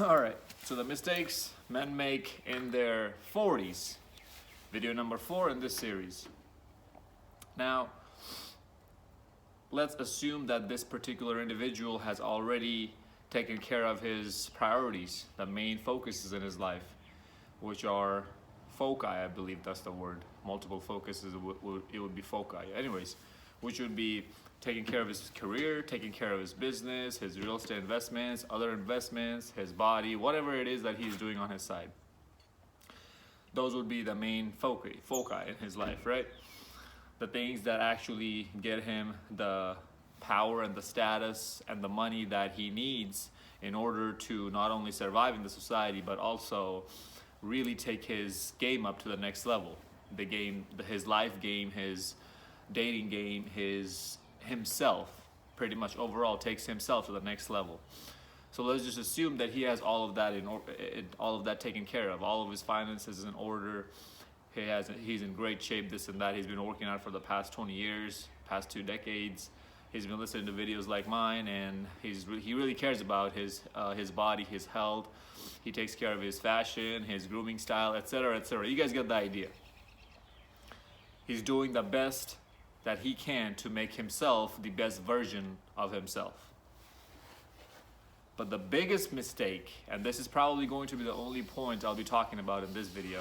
All right, so the mistakes men make in their 40s. Video number 4 in this series. Now, let's assume that this particular individual has already taken care of his priorities, the main focuses in his life, which are foci, I believe that's the word. Multiple focuses, it would be foci. Anyways, which would be taking care of his career, taking care of his business, his real estate investments, other investments, his body, whatever it is that he's doing on his side. Those would be the main foci in his life, right? The things that actually get him the power and the status and the money that he needs in order to not only survive in the society, but also really take his game up to the next level. The game, his life game, his dating game, himself, pretty much overall takes himself to the next level. So let's just assume that he has all of that taken care of. All of his finances in order. He's in great shape, this and that. He's been working out for the past 20 years, past 2 decades. He's been listening to videos like mine, and he really cares about his body, his health. He takes care of his fashion, his grooming style, etc., etc. You guys get the idea. He's doing the best that he can to make himself the best version of himself. But the biggest mistake, and this is probably going to be the only point I'll be talking about in this video,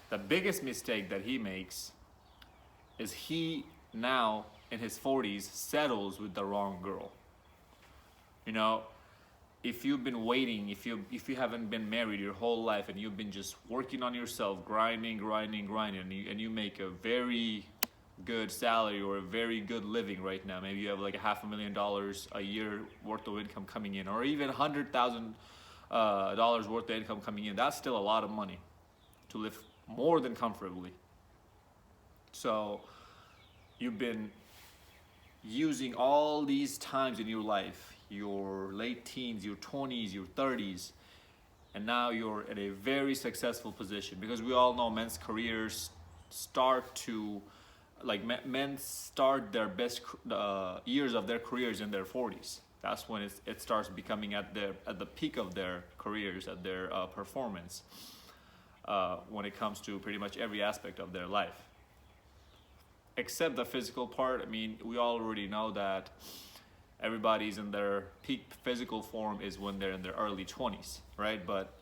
the biggest mistake that he makes is he now in his 40s settles with the wrong girl. You know, if you've been waiting, if you haven't been married your whole life and you've been just working on yourself, grinding, and you make a very good salary or a very good living right now, maybe you have like $500,000 a year worth of income coming in, or even $100,000 worth of income coming in, that's still a lot of money to live more than comfortably. So you've been using all these times in your life, your late teens, your 20s, your 30s, and now you're at a very successful position, because we all know men's careers start to, men start their best years of their careers in their 40s. That's when it starts becoming at the peak of their careers, at their performance, when it comes to pretty much every aspect of their life. Except the physical part. I mean, we already know that everybody's in their peak physical form is when they're in their early 20s, right? But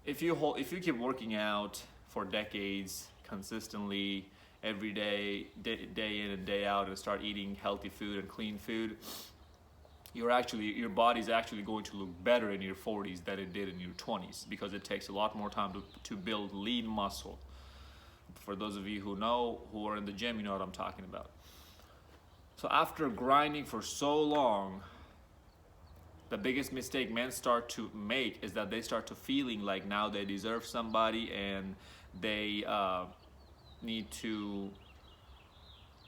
if you keep working out for decades consistently, every day in and day out, and start eating healthy food and clean food, your body's actually going to look better in your 40s than it did in your 20s, because it takes a lot more time to build lean muscle. For those of you who are in the gym, you know what I'm talking about. So after grinding for so long, the biggest mistake men start to make is that they start to feeling like now they deserve somebody, and they need to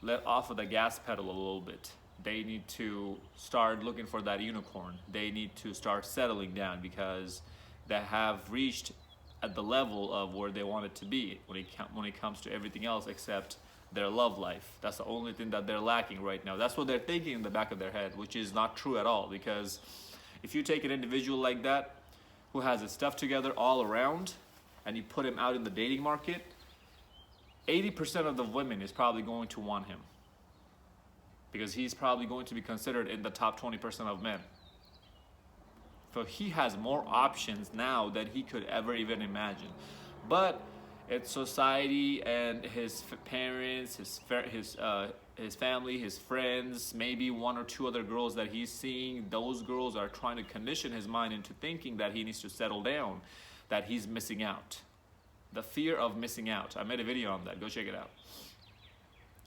let off of the gas pedal a little bit. They need to start looking for that unicorn. They need to start settling down, because they have reached at the level of where they want it to be when it comes to everything else except their love life. That's the only thing that they're lacking right now. That's what they're thinking in the back of their head, which is not true at all, because if you take an individual like that who has his stuff together all around and you put him out in the dating market, 80% of the women is probably going to want him, because he's probably going to be considered in the top 20% of men. So he has more options now than he could ever even imagine. But it's society and his parents, his family, his friends, maybe 1 or 2 other girls that he's seeing, those girls are trying to condition his mind into thinking that he needs to settle down, that he's missing out. The fear of missing out. I made a video on that. Go check it out.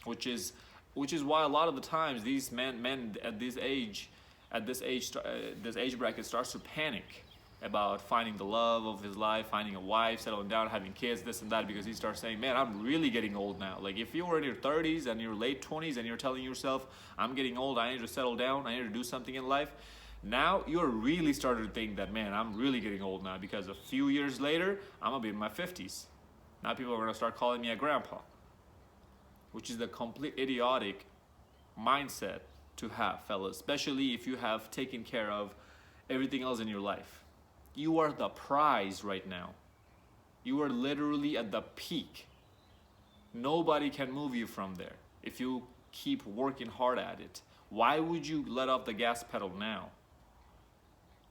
Which is why a lot of the times these men at this age bracket starts to panic about finding the love of his life, finding a wife, settling down, having kids, this and that, because he starts saying, man, I'm really getting old now. Like, if you were in your 30s and your late 20s and you're telling yourself, I'm getting old, I need to settle down, I need to do something in life, now you're really starting to think that, man, I'm really getting old now, because a few years later, I'm gonna be in my 50s. Now people are gonna start calling me a grandpa, which is the complete idiotic mindset to have, fellas, especially if you have taken care of everything else in your life. You are the prize right now. You are literally at the peak. Nobody can move you from there if you keep working hard at it. Why would you let off the gas pedal now?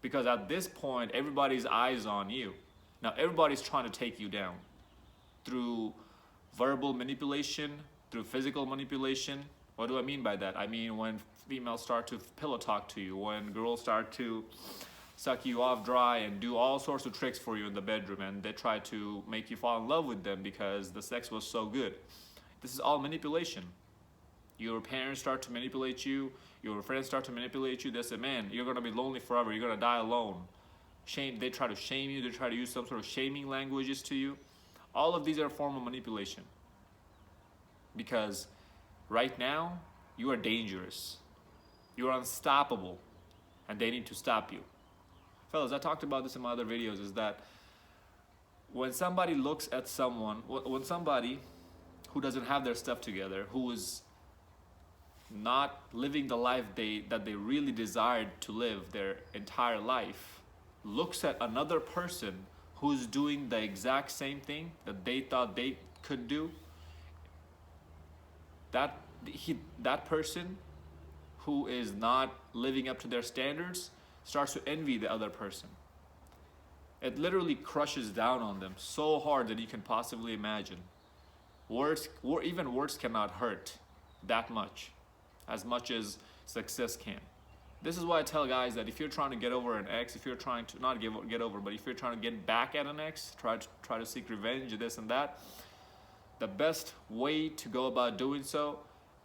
Because at this point, everybody's eyes on you. Now, everybody's trying to take you down through verbal manipulation, through physical manipulation. What do I mean by that? I mean when females start to pillow talk to you, when girls start to suck you off dry and do all sorts of tricks for you in the bedroom, and they try to make you fall in love with them because the sex was so good. This is all manipulation. Your parents start to manipulate you, your friends start to manipulate you. They say, man, you're gonna be lonely forever, you're gonna die alone. Shame, they try to shame you, they try to use some sort of shaming languages to you. All of these are a form of manipulation. Because right now, you are dangerous. You are unstoppable, and they need to stop you. Fellas, I talked about this in my other videos, is that when somebody looks at someone, when somebody who doesn't have their stuff together, who is not living the life that they really desired to live their entire life, looks at another person who's doing the exact same thing that they thought they could do, that person who is not living up to their standards starts to envy the other person. It literally crushes down on them so hard that you can possibly imagine. Even words cannot hurt that much as success can. This is why I tell guys that if you're trying to get over an ex, if you're trying to not get over, but if you're trying to get back at an ex, try to seek revenge, this and that, the best way to go about doing so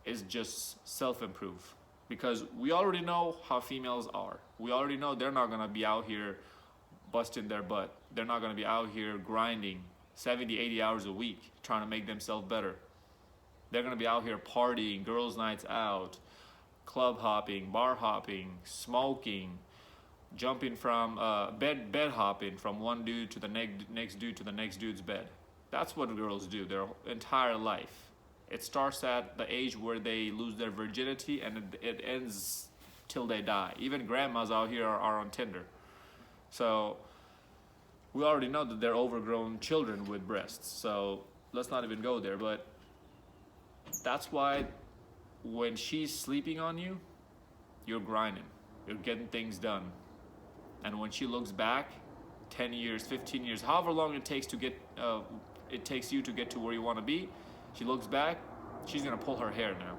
is just self-improve. Because we already know how females are. We already know they're not gonna be out here busting their butt. They're not gonna be out here grinding 70, 80 hours a week trying to make themselves better. They're gonna be out here partying, girls' nights out, club hopping, bar hopping, smoking, jumping from bed hopping from one dude to the next dude to the next dude's bed. That's what girls do their entire life. It starts at the age where they lose their virginity, and it ends till they die. Even grandmas out here are on Tinder. So we already know that they're overgrown children with breasts. So let's not even go there. But that's why when she's sleeping on you, you're grinding. You're getting things done. And when she looks back, 10 years, 15 years, however long it takes you to get to where you want to be, she looks back, she's gonna pull her hair now.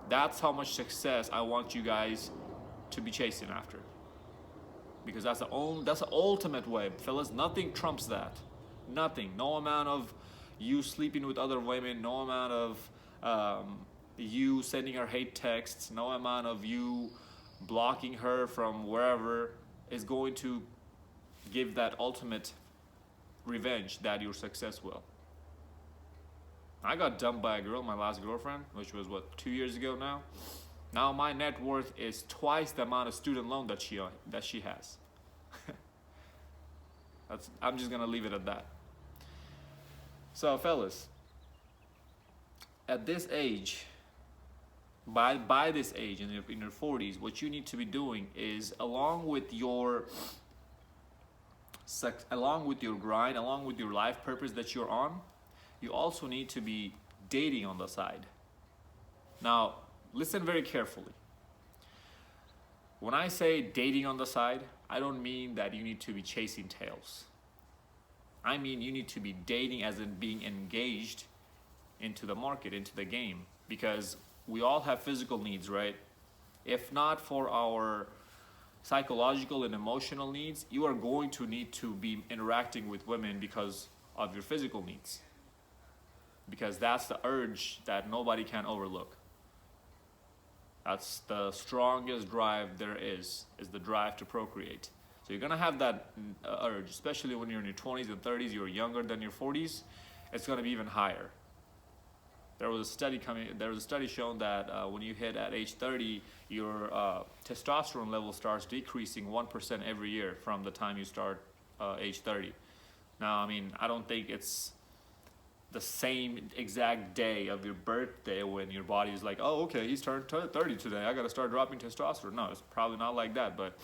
That's how much success I want you guys to be chasing after. Because that's the ultimate way, fellas. Nothing trumps that. Nothing. No amount of you sleeping with other women, no amount of you sending her hate texts, no amount of you blocking her from wherever is going to give that ultimate revenge that your success will. I got dumped by a girl, my last girlfriend, which was 2 years ago now. Now my net worth is twice the amount of student loan that she has. I'm just gonna leave it at that. So fellas, at this age, by this age, in your 40s, what you need to be doing is, along with your grind, along with your life purpose that you're on, you also need to be dating on the side. Now, listen very carefully. When I say dating on the side, I don't mean that you need to be chasing tails. I mean you need to be dating as in being engaged into the market, into the game. Because we all have physical needs, right? If not for our psychological and emotional needs, you are going to need to be interacting with women because of your physical needs. Because that's the urge that nobody can overlook. That's the strongest drive there is the drive to procreate. So you're gonna have that urge, especially when you're in your 20s and 30s, you're younger than your 40s, it's gonna be even higher. There was a study showing that when you hit at age 30, your testosterone level starts decreasing 1% every year from the time you start age 30. Now, I mean, I don't think it's the same exact day of your birthday when your body is like, oh, okay, he's turned 30 today, I gotta start dropping testosterone. No, it's probably not like that, but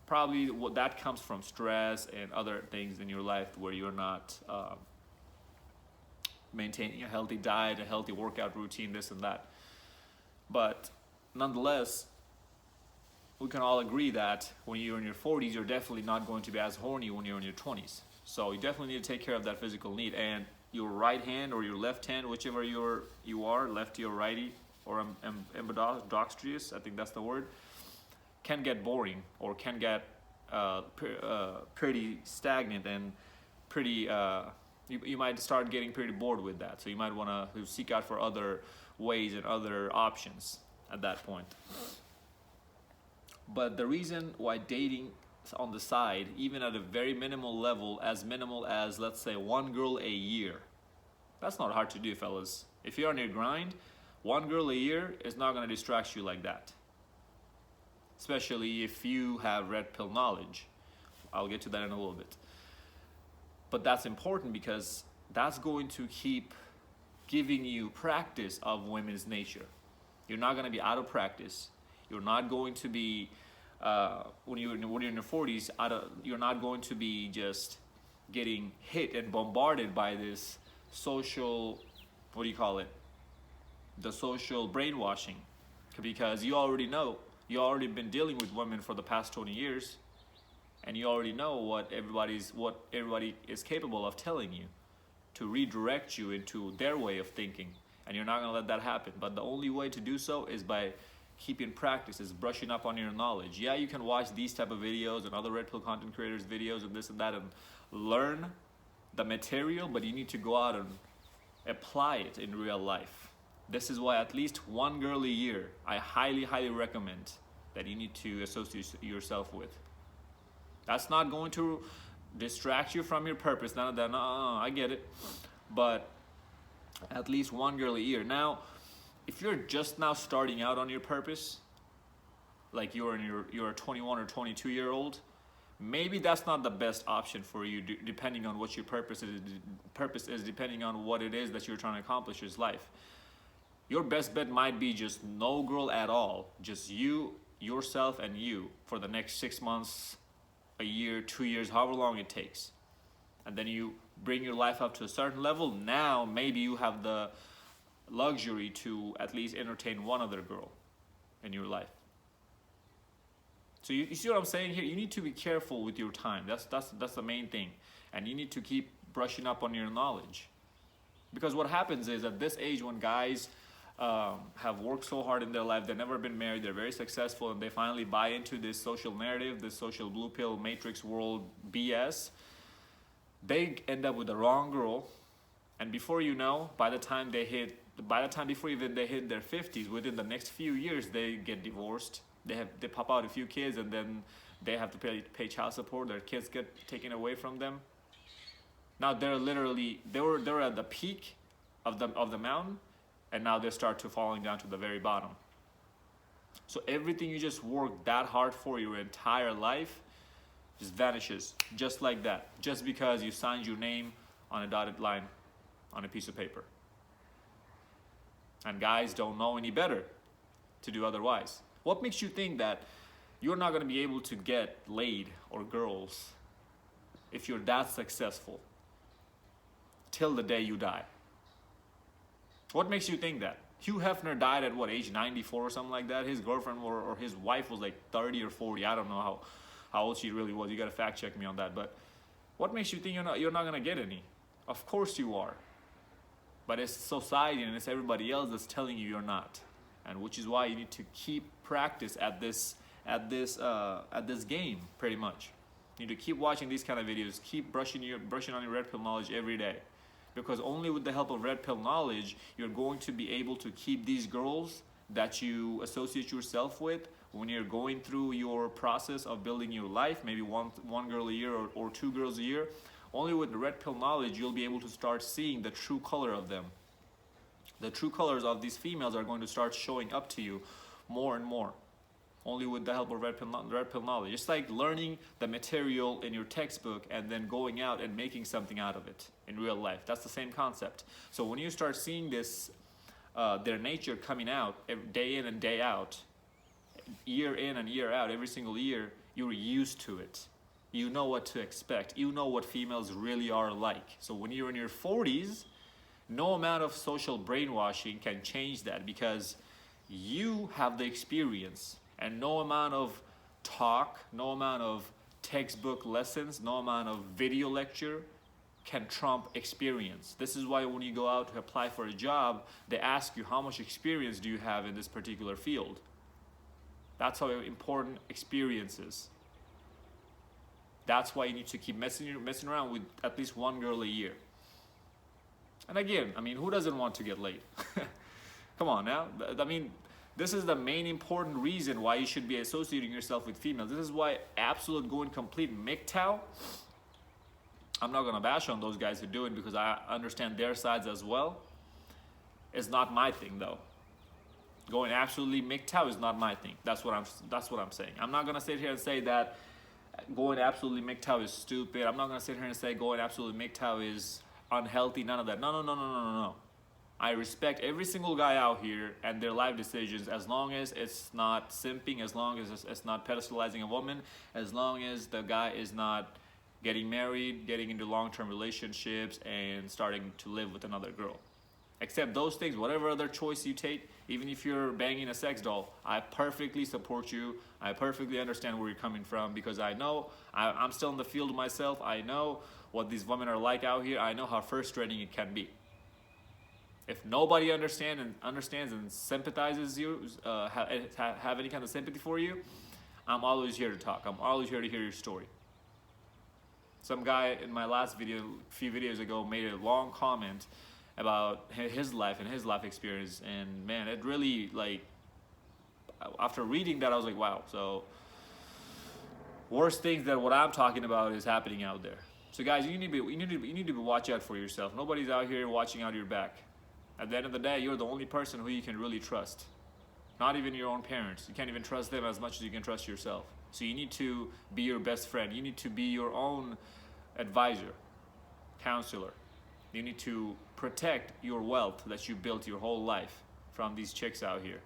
probably what that comes from stress and other things in your life where you're not maintaining a healthy diet, a healthy workout routine, this and that. But nonetheless, we can all agree that when you're in your 40s, you're definitely not going to be as horny when you're in your 20s. So you definitely need to take care of that physical need. And your right hand or your left hand, whichever you are, lefty or righty, or ambidextrous, I think that's the word, can get boring or can get pretty stagnant and pretty, you might start getting pretty bored with that. So you might want to seek out for other ways and other options at that point. But the reason why dating on the side, even at a very minimal level, as minimal as, let's say, one girl a year, that's not hard to do, fellas. If you're on your grind, one girl a year is not going to distract you like that. Especially if you have red pill knowledge. I'll get to that in a little bit. But that's important because that's going to keep giving you practice of women's nature. You're not going to be out of practice. You're not going to be, when you're in your 40s, you're not going to be just getting hit and bombarded by this social, what do you call it? The social brainwashing. Because you already know, you already been dealing with women for the past 20 years, and you already know what everybody is capable of telling you to redirect you into their way of thinking, and you're not going to let that happen. But the only way to do so is by keeping practice, is brushing up on your knowledge. Yeah, you can watch these type of videos and other red pill content creators videos and this and that and learn the material, but you need to go out and apply it in real life. This is why at least one girl a year, I highly recommend that you need to associate yourself with. That's not going to distract you from your purpose. None of that. I get it. But at least one girl a year. Now, if you're just now starting out on your purpose, like you're a 21 or 22 year old, maybe that's not the best option for you, depending on what your purpose is, depending on what it is that you're trying to accomplish in life. Your best bet might be just no girl at all, just you, yourself, and you for the next 6 months, a year, 2 years, however long it takes. And then you bring your life up to a certain level. Now maybe you have the luxury to at least entertain one other girl in your life. So you see what I'm saying here? You need to be careful with your time. That's the main thing. And you need to keep brushing up on your knowledge. Because what happens is at this age, when guys have worked so hard in their life, they've never been married, they're very successful, and they finally buy into this social narrative, this social blue pill matrix world BS, they end up with the wrong girl, and before you know, by the time before even they hit their 50s, within the next few years, they get divorced, they pop out a few kids, and then they have to pay child support, their kids get taken away from them. Now they were at the peak of the mountain, and now they start to falling down to the very bottom. So everything you just worked that hard for your entire life just vanishes, just like that, just because you signed your name on a dotted line on a piece of paper. And guys don't know any better to do otherwise. What makes you think that you're not going to be able to get laid or girls if you're that successful till the day you die? What makes you think that? Hugh Hefner died at what, age 94 or something like that? His girlfriend or his wife was like 30 or 40. I don't know how old she really was. You got to fact check me on that. But what makes you think you're not going to get any? Of course you are. But it's society and it's everybody else that's telling you you're not. And which is why you need to keep practice at this game, pretty much. You need to keep watching these kind of videos, keep brushing on your red pill knowledge every day. Because only with the help of red pill knowledge, you're going to be able to keep these girls that you associate yourself with when you're going through your process of building your life, maybe one girl a year or two girls a year. Only with the red pill knowledge, you'll be able to start seeing the true color of them. The true colors of these females are going to start showing up to you more and more. Only with the help of red pill knowledge. It's like learning the material in your textbook and then going out and making something out of it in real life. That's the same concept. So when you start seeing this, their nature coming out day in and day out, year in and year out, every single year, You're used to it. You know what to expect. You know what females really are like. So when you're in your 40s, no amount of social brainwashing can change that, because you have the experience, and no amount of talk, no amount of textbook lessons, no amount of video lecture can trump experience. This is why when you go out to apply for a job, they ask you how much experience do you have in this particular field. That's how important experience is. That's why you need to keep messing around with at least one girl a year. And again, I mean, who doesn't want to get laid? Come on now. I mean, this is the main important reason why you should be associating yourself with females. This is why absolute going complete MGTOW. I'm not gonna bash on those guys who do it, because I understand their sides as well. It's not my thing though. Going absolutely MGTOW is not my thing. That's what I'm saying. I'm not gonna sit here and say that going absolutely MGTOW is stupid. I'm not gonna sit here and say going absolutely MGTOW is unhealthy. None of that. No. I respect every single guy out here and their life decisions, as long as it's not simping, as long as it's not pedestalizing a woman, as long as the guy is not getting married, getting into long-term relationships, and starting to live with another girl. Except those things, whatever other choice you take, even if you're banging a sex doll, I perfectly support you. I perfectly understand where you're coming from, because I know, I'm still in the field myself. I know what these women are like out here. I know how frustrating it can be. If nobody understands and sympathizes you, have any kind of sympathy for you, I'm always here to talk. I'm always here to hear your story. Some guy in my last video, a few videos ago, made a long comment about his life and his life experience, and man, it really, like, after reading that, I was like, wow. So worse things than what I'm talking about is happening out there. So guys, you need to watch out for yourself. Nobody's out here watching out your back. At the end of the day, you're the only person who you can really trust. Not even your own parents. You can't even trust them as much as you can trust yourself. So you need to be your best friend. You need to be your own advisor, counselor. You need to protect your wealth that you built your whole life from these chicks out here.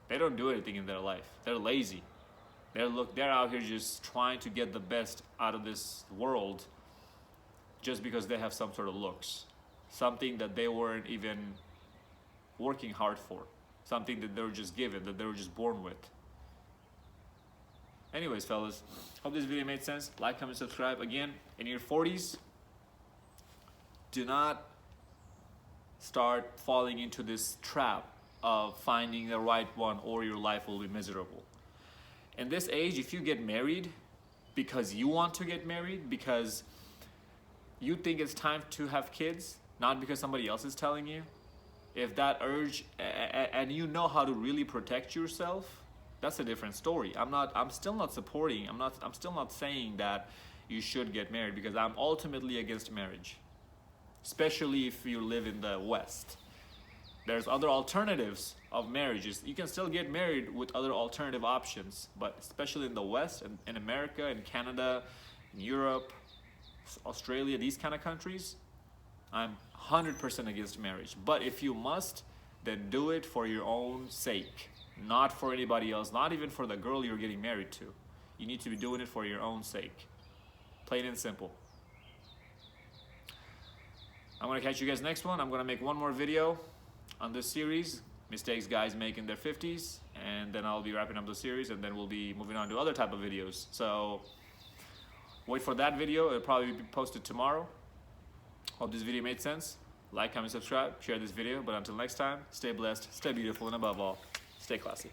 They don't do anything in their life. They're lazy. They're out here just trying to get the best out of this world just because they have some sort of looks. Something that they weren't even working hard for. Something that they were just given, that they were just born with. Anyways, fellas, hope this video made sense. Like, comment, subscribe. Again, in your 40s, do not start falling into this trap of finding the right one, or your life will be miserable. In this age, if you get married because you want to get married, because you think it's time to have kids, not because somebody else is telling you, if that urge, and you know how to really protect yourself, that's a different story. I'm still not supporting, I'm still not saying that you should get married, because I'm ultimately against marriage, especially if you live in the West. There's other alternatives of marriages. You can still get married with other alternative options, but especially in the West, and in America, in Canada, in Europe, Australia, these kind of countries, I'm 100% against marriage. But if you must, then do it for your own sake, not for anybody else, not even for the girl you're getting married to. You need to be doing it for your own sake. Plain and simple. I'm gonna catch you guys next one. I'm gonna make one more video on this series, mistakes guys make in their 50s, and then I'll be wrapping up the series, and then we'll be moving on to other type of videos. So wait for that video. It'll probably be posted tomorrow. Hope this video made sense. Like, comment, subscribe, share this video. But until next time, stay blessed, stay beautiful, and above all, stay classy.